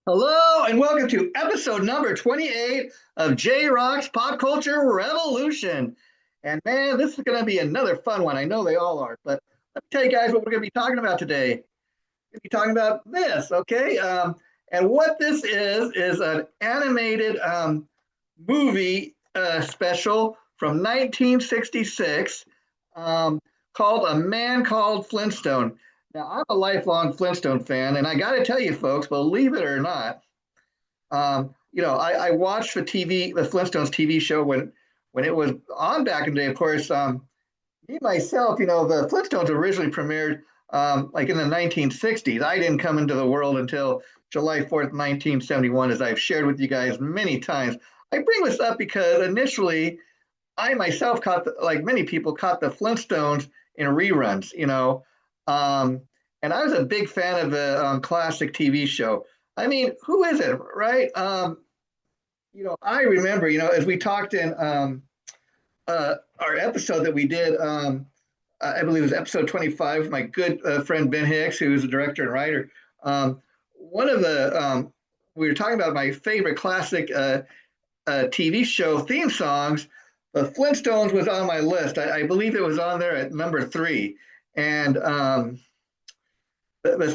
Hello and welcome to episode number 28 of JROCKS Pop Culture Revolution. And man, this is going to be another fun one. I know they all are, but let me tell you guys what we're going to be talking about today. We're going to be talking about this, okay? And what this is an animated movie special from 1966 um, called A Man Called Flintstone. Now, I'm a lifelong Flintstone fan, and I got to tell you, folks, believe it or not, I watched the Flintstones TV show when it was on back in the day. Of course, me myself, the Flintstones originally premiered like in the 1960s. I didn't come into the world until July 4th, 1971, as I've shared with you guys many times. I bring this up because initially I myself like many people, caught the Flintstones in reruns, um, and I was a big fan of the classic TV show. I mean, who isn't, right? I remember, as we talked in our episode that we did, I believe it was episode 25, with my good friend Ben Hicks, who is a director and writer. One of we were talking about my favorite classic TV show theme songs. The Flintstones was on my list. I believe it was on there at number three. And the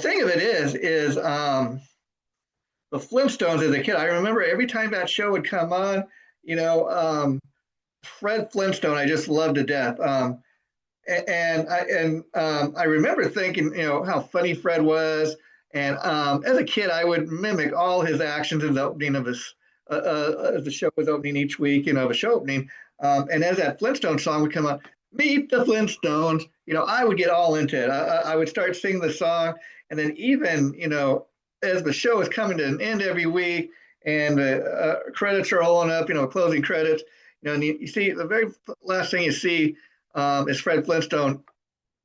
thing of it is the Flintstones as a kid. I remember every time that show would come on, you know, um, Fred Flintstone, I just loved to death. I remember thinking, how funny Fred was. And as a kid, I would mimic all his actions in the opening of his, as the show was opening each week, the show opening. And as that Flintstone song would come on, Meet the Flintstones, I would get all into it. I would start singing the song. And then even, as the show is coming to an end every week and the credits are rolling up, closing credits, and you see the very last thing you see is Fred Flintstone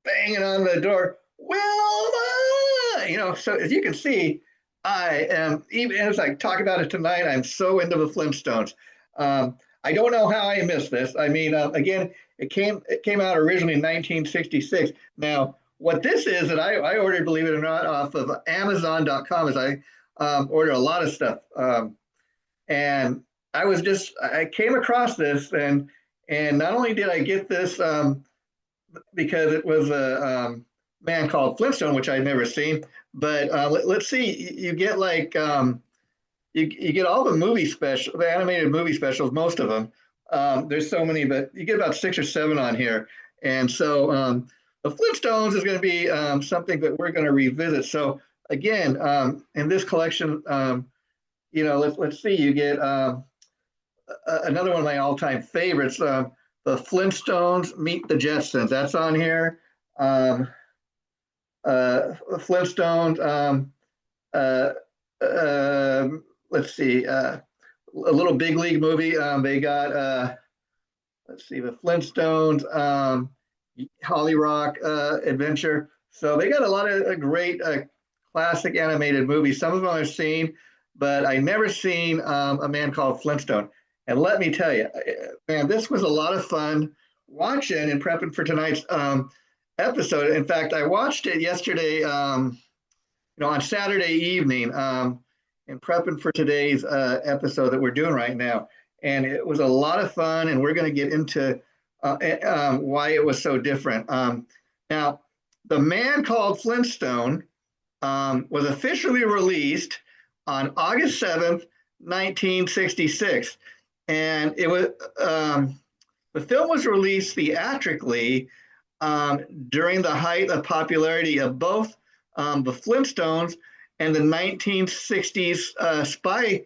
banging on the door, Wilma! So as you can see, I am, even as I talk about it tonight, I'm so into the Flintstones. I don't know how I missed this. I mean, again, it came out originally in 1966. Now, what this is that I ordered, believe it or not, off of Amazon.com, as I order a lot of stuff. And I came across this, and not only did I get this because it was a man called Flintstone, which I'd never seen, but let's see, you get like you get all the the animated movie specials, most of them. There's so many, but you get about six or seven on here, and so the Flintstones is going to be something that we're going to revisit. So again, in this collection, let's see, you get another one of my all-time favorites, the Flintstones Meet the Jetsons. That's on here. Flintstones. Uh, let's see. A little big league movie. They got. Let's see, the Flintstones, Holly Rock Adventure. So they got a lot of great classic animated movies. Some of them I've seen, but I never seen A Man Called Flintstone. And let me tell you, man, this was a lot of fun watching and prepping for tonight's episode. In fact, I watched it yesterday, on Saturday evening, and prepping for today's episode that we're doing right now. And it was a lot of fun, and we're going to get into why it was so different. Now, The Man Called Flintstone was officially released on August 7th, 1966. And the film was released theatrically during the height of popularity of both the Flintstones and the 1960s spy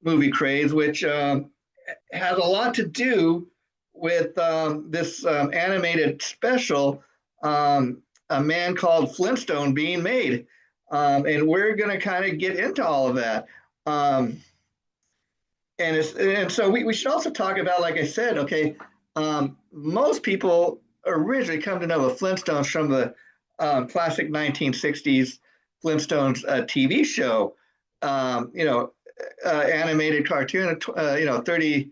movie craze, which has a lot to do with this animated special, A Man Called Flintstone, being made. And we're going to kind of get into all of that. And so we should also talk about, like I said, okay, most people originally come to know the Flintstones from the classic 1960s Flintstones TV show, animated cartoon, 30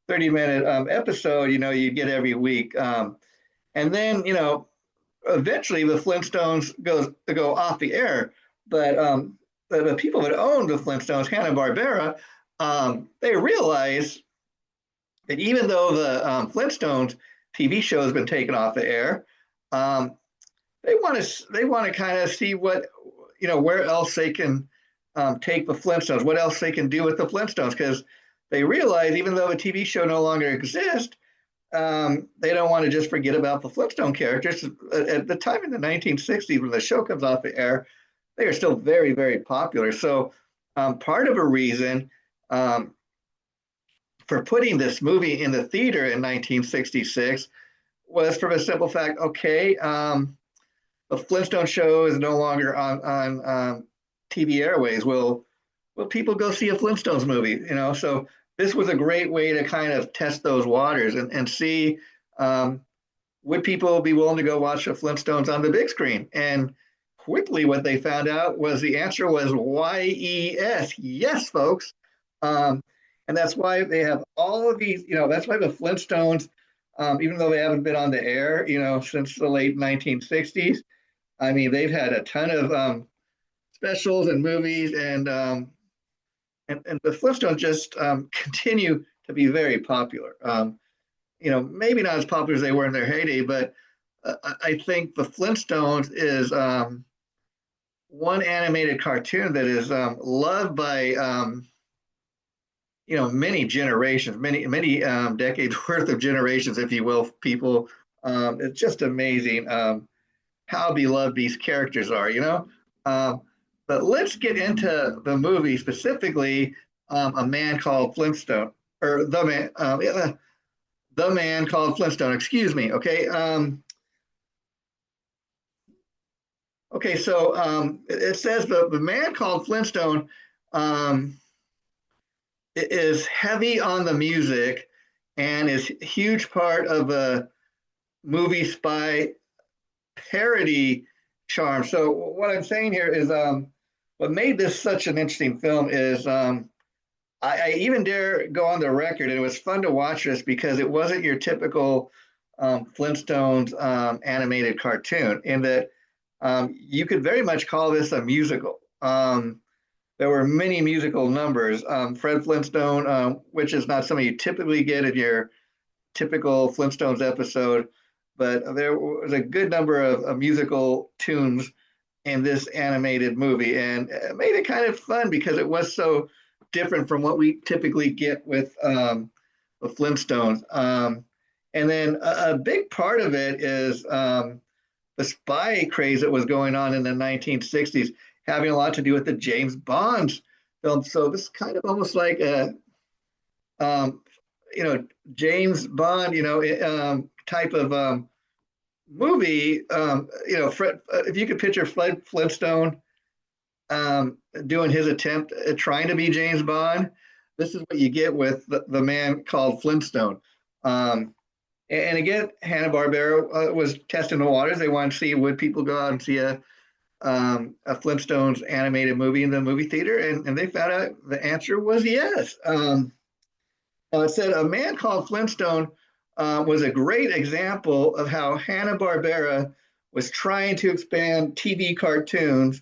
minute episode, you get every week. And then, eventually the Flintstones go off the air. But the people that owned the Flintstones, Hanna-Barbera, they realized that even though the Flintstones TV show has been taken off the air, um, they want to kind of see what where else they can take the Flintstones, what else they can do with the Flintstones, because they realize even though the TV show no longer exists, they don't want to just forget about the Flintstone characters. At the time in the 1960s, when the show comes off the air, they are still very, very popular. So part of a reason um, for putting this movie in the theater in 1966 was for the simple fact, okay, the Flintstone show is no longer on TV airways. Will people go see a Flintstones movie? So this was a great way to kind of test those waters and see um, would people be willing to go watch the Flintstones on the big screen? And quickly, what they found out was the answer was YES, yes, folks. Um, and that's why they have all of these. That's why the Flintstones, even though they haven't been on the air, since the late 1960s. I mean, they've had a ton of specials and movies, and the Flintstones just continue to be very popular. Maybe not as popular as they were in their heyday, but I think the Flintstones is one animated cartoon that is loved by many generations, many decades worth of generations, if you will, people. It's just amazing how beloved these characters are. Um, but let's get into the movie specifically, A Man Called Flintstone, or The Man Called Flintstone. Excuse me. Okay. Okay. So it says the Man Called Flintstone um, is heavy on the music and is a huge part of a movie spy parody charm. So what I'm saying here is what made this such an interesting film is I even dare go on the record, and it was fun to watch this because it wasn't your typical Flintstones animated cartoon, in that you could very much call this a musical. There were many musical numbers. Fred Flintstone, which is not something you typically get in your typical Flintstones episode, but there was a good number of musical tunes in this animated movie, and it made it kind of fun because it was so different from what we typically get with the Flintstones. And then a big part of it is the spy craze that was going on in the 1960s, having a lot to do with the James Bond film. So this is kind of almost like a um, James Bond, type of movie. Fred, if you could picture Fred Flintstone doing his attempt at trying to be James Bond, this is what you get with the Man Called Flintstone. And again, Hanna-Barbera was testing the waters. They wanted to see would people go out and see a Flintstones animated movie in the movie theater, and they found out the answer was yes. It said A Man Called Flintstone was a great example of how Hanna-Barbera was trying to expand TV cartoons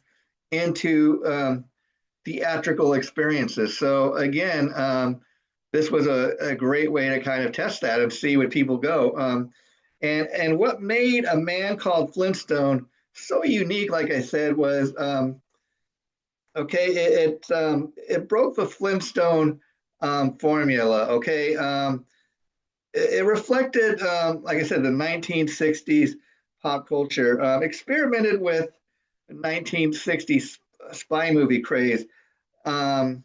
into theatrical experiences. So again, this was a great way to kind of test that and see what people go. And what made A Man Called Flintstone so unique, like I said, was okay. It broke the Flintstone formula. Okay, it reflected, like I said, the 1960s pop culture. Experimented with 1960s spy movie craze. Um,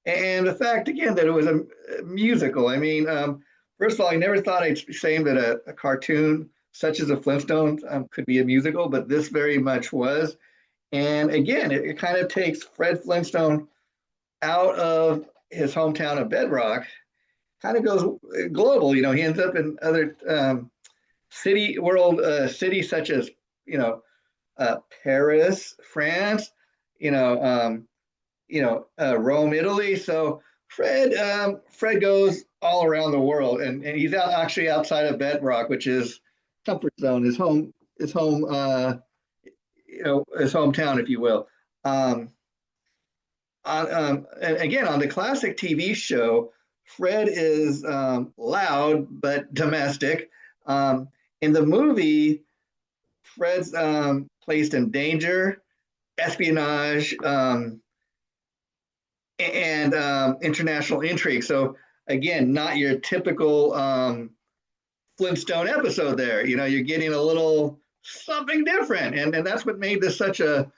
and the fact, again, that it was a musical. I mean, first of all, I never thought I'd be saying that a cartoon such as the Flintstones could be a musical, but this very much was. And again, it kind of takes Fred Flintstone out of his hometown of Bedrock, kind of goes global. He ends up in other cities such as, you know, Paris, France, you know, um, Rome, Italy. So Fred goes all around the world, and he's actually outside of Bedrock, which is comfort zone, his home, his hometown, if you will. Um, And again, on the classic TV show, Fred is loud but domestic. In the movie, Fred's placed in danger, espionage, and international intrigue. So again, not your typical Flintstone episode there. You're getting a little something different. And that's what made this such a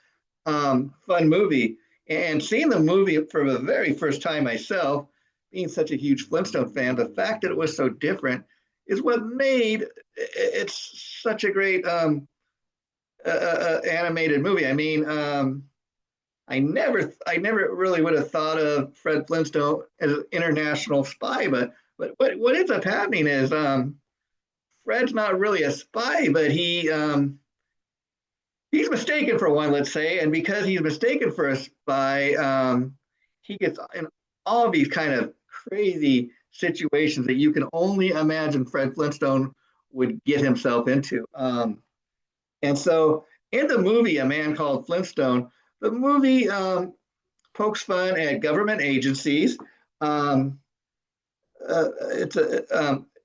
fun movie. And seeing the movie for the very first time myself, being such a huge Flintstone fan, the fact that it was so different is what made it such a great animated movie. I mean, I never really would have thought of Fred Flintstone as an international spy, but what ends up happening is Fred's not really a spy, but he's mistaken for one, let's say, and because he's mistaken for a spy, he gets in all these kind of crazy situations that you can only imagine Fred Flintstone would get himself into. And so, in the movie, A Man Called Flintstone, the movie pokes fun at government agencies. Um,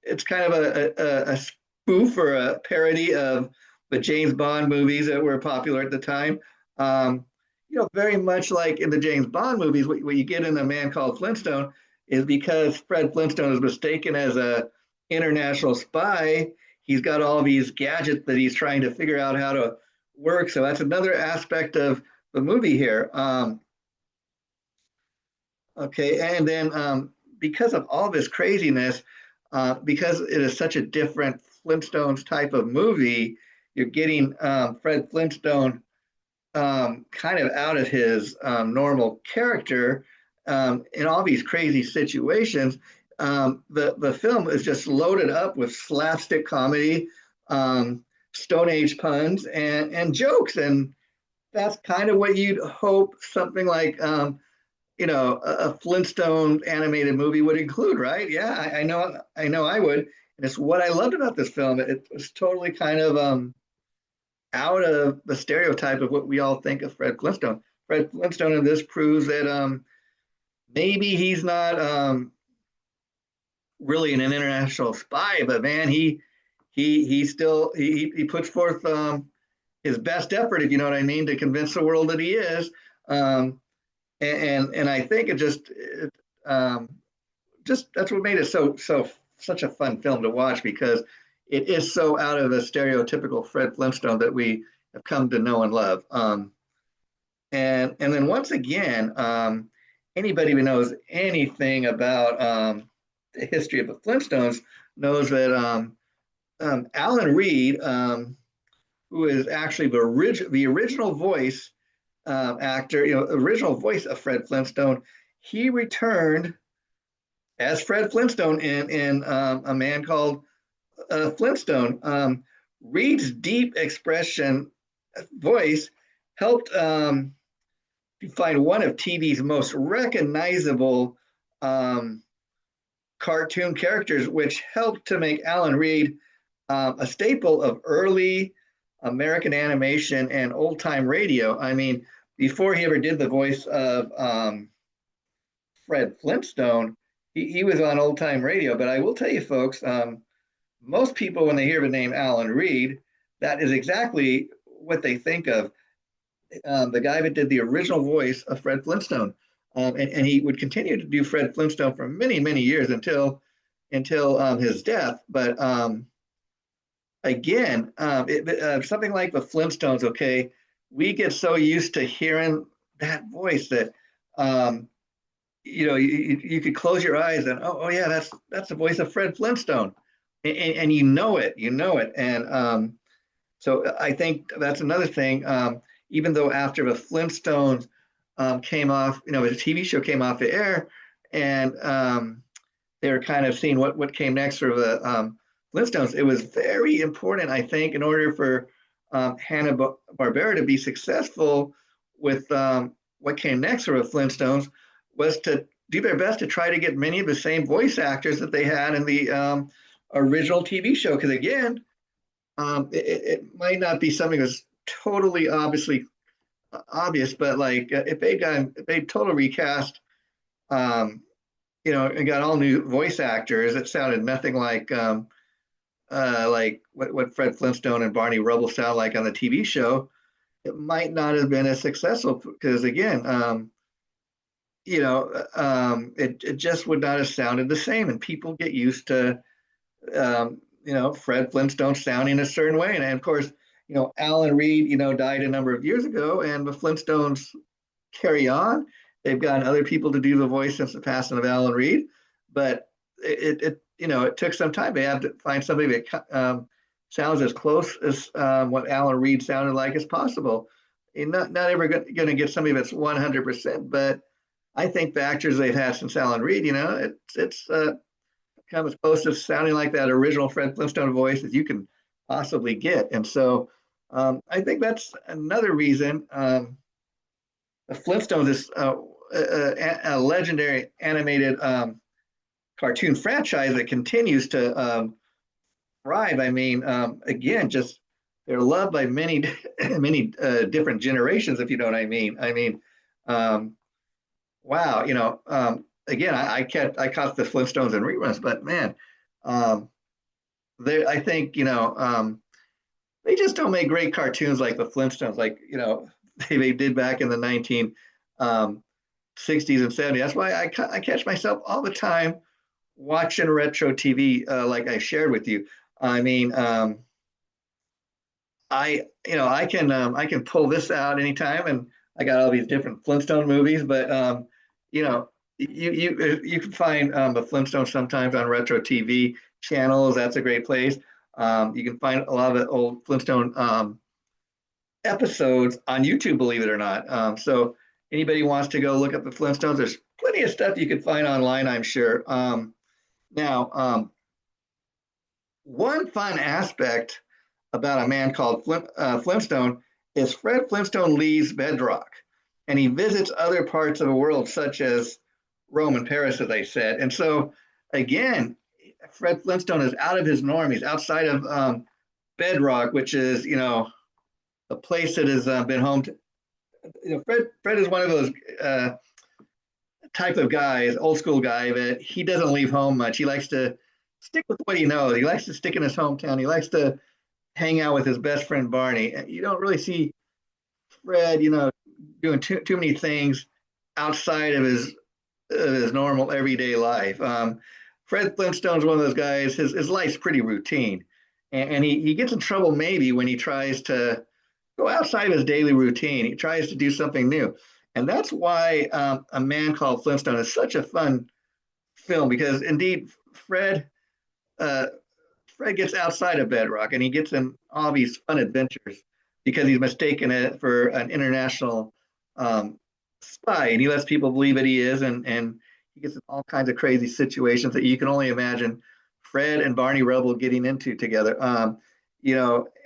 it's kind of a spoof or a parody of the James Bond movies that were popular at the time. Um, very much like in the James Bond movies, what you get in A Man Called Flintstone is because Fred Flintstone is mistaken as a international spy. He's got all these gadgets that he's trying to figure out how to work. So that's another aspect of the movie here. Okay, and then because of all this craziness, because it is such a different Flintstones type of movie, you're getting Fred Flintstone kind of out of his normal character in all these crazy situations. The film is just loaded up with slapstick comedy, Stone Age puns, and jokes, and that's kind of what you'd hope something like a Flintstone animated movie would include, right? Yeah, I know I would. And it's what I loved about this film. It was totally kind of out of the stereotype of what we all think of Fred Flintstone. Fred Flintstone in this proves that maybe he's not really an international spy, but man, he still he puts forth his best effort, if you know what I mean, to convince the world that he is. Um, and I think just that's what made it so such a fun film to watch because it is so out of the stereotypical Fred Flintstone that we have come to know and love. And then once again, anybody who knows anything about the history of the Flintstones knows that Alan Reed, who is actually the original voice actor, original voice of Fred Flintstone, he returned as Fred Flintstone in A Man Called Flintstone. Reed's deep expression voice helped define one of TV's most recognizable cartoon characters, which helped to make Alan Reed a staple of early American animation and old time radio. I mean, before he ever did the voice of Fred Flintstone, he was on old time radio. But I will tell you, folks, most people, when they hear the name Alan Reed, that is exactly what they think of. The guy that did the original voice of Fred Flintstone. And he would continue to do Fred Flintstone for many, many years until his death. But again, something like the Flintstones, okay, we get so used to hearing that voice that you could close your eyes and oh yeah, that's the voice of Fred Flintstone, and you know it, and so I think that's another thing. Even though after the Flintstones came off, the TV show came off the air, and they were kind of seeing what came next for the Flintstones. It was very important, I think, in order for Hanna-Barbera to be successful with what came next for the Flintstones, was to do their best to try to get many of the same voice actors that they had in the original TV show. Because again, it might not be something that's totally obviously obvious, but like if they total recast, um, and got all new voice actors, it sounded nothing like what Fred Flintstone and Barney Rubble sound like on the TV show. It might not have been as successful because again, it just would not have sounded the same, and people get used to Fred Flintstone sounding a certain way. And of course, Alan Reed, died a number of years ago, and the Flintstones carry on. They've gotten other people to do the voice since the passing of Alan Reed, but it took some time. They have to find somebody that sounds as close as what Alan Reed sounded like as possible. And not ever going to get somebody that's 100%, but I think the actors they've had since Alan Reed, it's come as close to sounding like that original Fred Flintstone voice as you can possibly get. And so I think that's another reason the Flintstones is a legendary animated cartoon franchise that continues to thrive. I mean, again, just they're loved by many, many different generations, if you know what I mean. I mean, wow, again, I caught the Flintstones in reruns, but man, I think they just don't make great cartoons like the Flintstones, like they did back in the 1960s and 70s. That's why I catch myself all the time watching retro TV, like I shared with you. I mean, I can pull this out anytime, and I got all these different Flintstone movies, but you can find the Flintstones sometimes on retro TV channels. That's a great place. You can find a lot of the old Flintstone episodes on YouTube, believe it or not. So anybody wants to go look up the Flintstones, there's plenty of stuff you can find online, I'm sure. Now, one fun aspect about a man called Flintstone is Fred Flintstone leaves Bedrock and he visits other parts of the world, such as Rome and Paris, as I said. And so, again, Fred Flintstone is out of his norm. He's outside of Bedrock, which is, a place that has been home to. Fred is one of those type of guys, old school guy, that he doesn't leave home much. He likes to stick with what he knows. He likes to stick in his hometown. He likes to hang out with his best friend Barney. You don't really see Fred, doing too many things outside of his normal everyday life. Fred Flintstone's one of those guys. His life's pretty routine, and he gets in trouble maybe when he tries to go outside of his daily routine. He tries to do something new, and that's why A Man Called Flintstone is such a fun film, because indeed uh, Fred gets outside of Bedrock and he gets in all these fun adventures because he's mistaken it for an international spy, and he lets people believe that he is, and he gets in all kinds of crazy situations that you can only imagine Fred and Barney Rubble getting into together.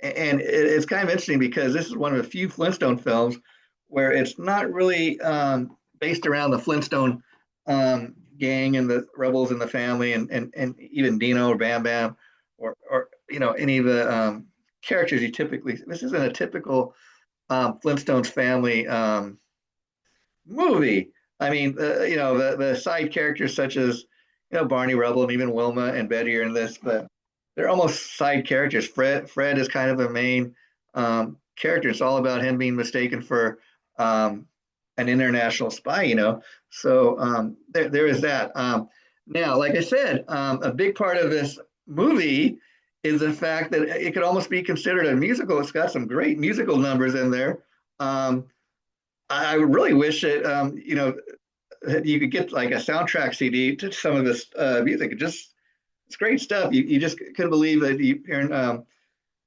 And it's kind of interesting because this is one of the few Flintstone films where it's not really based around the Flintstone gang and the rebels in the family, and even Dino or Bam Bam or any of the characters you typically. This isn't a typical Flintstones family movie. I mean, the side characters such as Barney Rubble and even Wilma and Betty are in this, but they're almost side characters. Fred is kind of a main character. It's all about him being mistaken for an international spy. So there is that. Now, like I said, a big part of this movie is the fact that it could almost be considered a musical. It's got some great musical numbers in there. I really wish that you could get like a soundtrack CD to some of this music. It's great stuff. You just couldn't believe that you hearing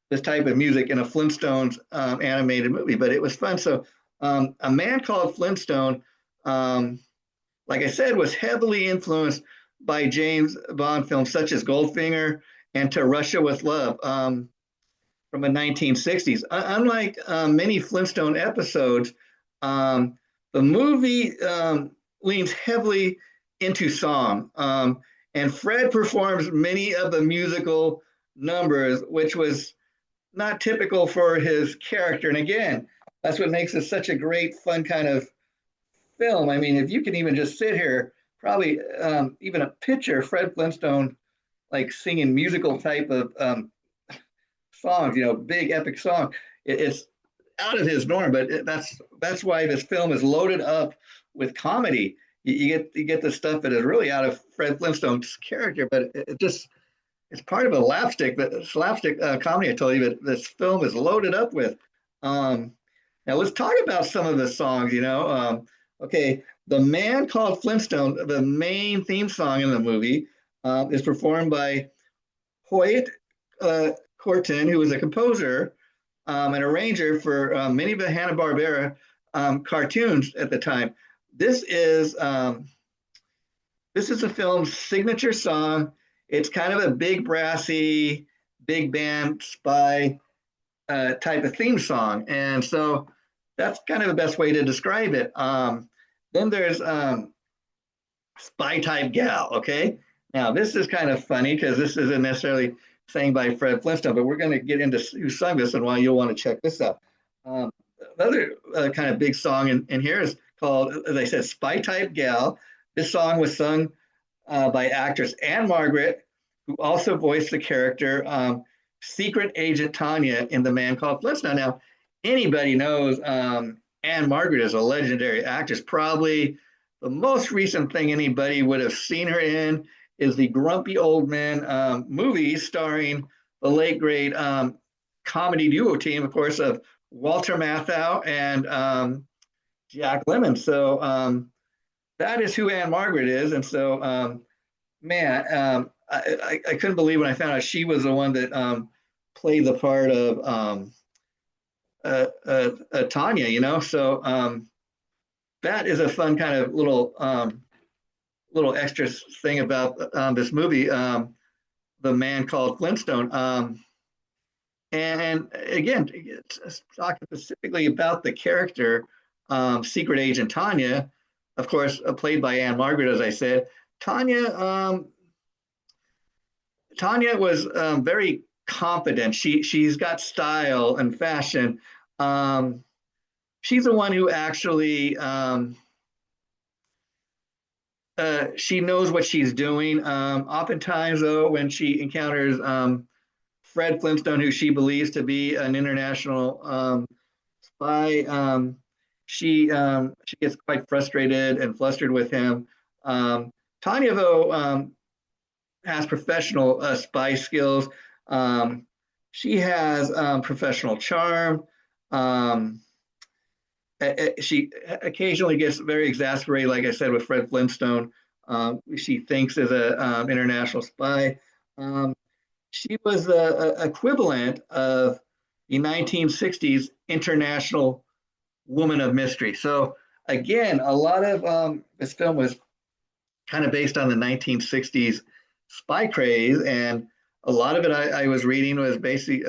this type of music in a Flintstones animated movie, but it was fun. So A Man Called Flintstone, like I said, was heavily influenced by James Bond films such as Goldfinger and To Russia with Love from the 1960s. Unlike many Flintstone episodes, the movie leans heavily into song, and Fred performs many of the musical numbers, which was not typical for his character. And again, That's what makes it such a great, fun kind of film. I mean, if you can even just sit here, probably even a picture Fred Flintstone like singing musical type of songs, big epic song. It's out of his norm, but that's why this film is loaded up with comedy. You get the stuff that is really out of Fred Flintstone's character, but it just it's part of a slapstick comedy. I told you that this film is loaded up with. Um, Now let's talk about some of the songs. Okay, the man called Flintstone, the main theme song in the movie, is performed by Hoyt Corton, who was a composer and arranger for many of the Hanna-Barbera cartoons at the time. This is um, this is the film's signature song. It's kind of a big brassy, big band spy type of theme song, and so that's kind of the best way to describe it. Then there's Spy Type Gal. Okay, now this is kind of funny because this isn't necessarily sang by Fred Flintstone, but we're going to get into who sung this and why you'll want to check this out. Um, Another kind of big song in here is called, as I said, Spy Type Gal. This song was sung by actress Anne Margaret, who also voiced the character Secret Agent Tanya in The Man Called Flintstone. Now, anybody knows Anne Margaret is a legendary actress. Probably the most recent thing anybody would have seen her in is the Grumpy Old Man movie starring the late great comedy duo team, of course, of Walter Matthau and Jack Lemmon. So that is who Anne Margaret is. And so, man, I couldn't believe when I found out she was the one that played the part of Tanya, So that is a fun kind of little extra thing about this movie, The Man Called Flintstone. And again, talking specifically about the character, Secret Agent Tanya, of course, played by Anne Margaret, as I said. Tanya was very confident. She's got style and fashion. She's the one who actually she knows what she's doing. Oftentimes, though, when she encounters Fred Flintstone, who she believes to be an international spy, she gets quite frustrated and flustered with him. Tanya, though, has professional spy skills. She has professional charm. Um, she occasionally gets very exasperated, like I said, with Fred Flintstone. She thinks as an international spy. Um, she was the equivalent of the 1960s international woman of mystery. So again, a lot of this film was kind of based on the 1960s spy craze, and a lot of it I was reading was basically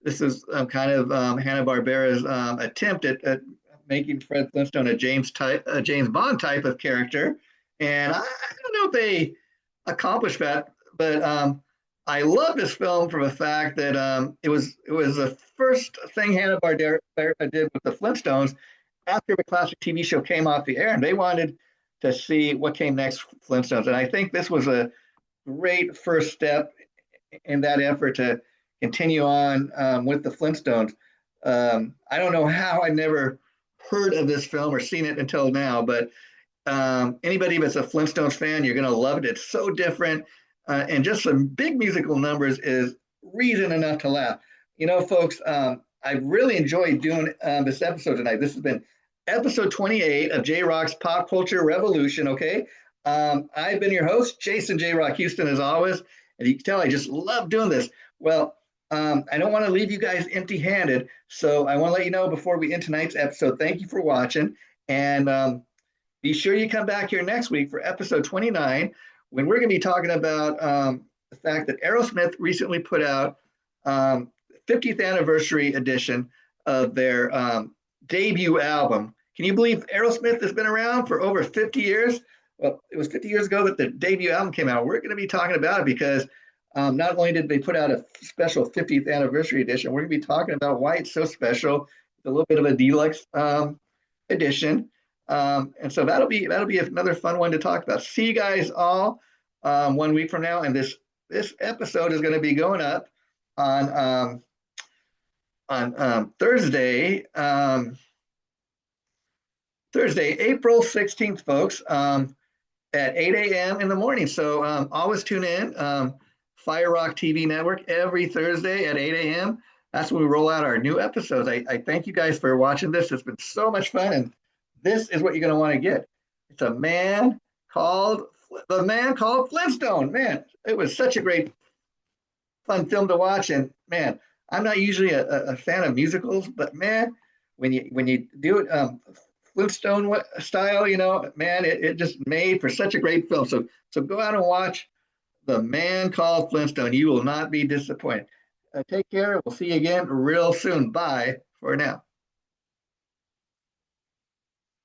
this is kind of Hanna-Barbera's attempt at making Fred Flintstone a James Bond type of character, and I don't know if they accomplished that, but I love this film for the fact that it was the first thing Hanna-Barbera did with the Flintstones after the classic TV show came off the air, and they wanted to see what came next Flintstones, and I think this was a great first step in that effort to continue on with the Flintstones. I don't know how I never heard of this film or seen it until now, but anybody that's a Flintstones fan, you're going to love it. It's so different, and just some big musical numbers is reason enough to laugh. Folks, I really enjoyed doing this episode tonight. This has been episode 28 of JROCKS Pop Culture Revolution. Okay, I've been your host, Jason JRock Houston, as always, and you can tell I just love doing this. Well, I don't want to leave you guys empty-handed, so I want to let you know before we end tonight's episode, thank you for watching, and be sure you come back here next week for episode 29, when we're going to be talking about the fact that Aerosmith recently put out 50th anniversary edition of their debut album. Can you believe Aerosmith has been around for over 50 years? Well, it was 50 years ago that the debut album came out. We're going to be talking about it because not only did they put out a special 50th anniversary edition, we're going to be talking about why it's so special a little bit of a deluxe edition. And so that'll be another fun one to talk about. See you guys all 1 week from now, and this episode is going to be going up on Thursday, April 16th, folks, at 8 a.m. in the morning. So always tune in. Fire Rock TV Network every Thursday at 8 a.m. That's when we roll out our new episodes. I thank you guys for watching this. It's been so much fun, and this is what you're going to want to get. It's called the man called Flintstone. Man, it was such a great, fun film to watch. And man, I'm not usually a fan of musicals, but man, when you do it Flintstone style, man, it just made for such a great film. So go out and watch The Man Called Flintstone. You will not be disappointed. Take care. We'll see you again real soon. Bye for now.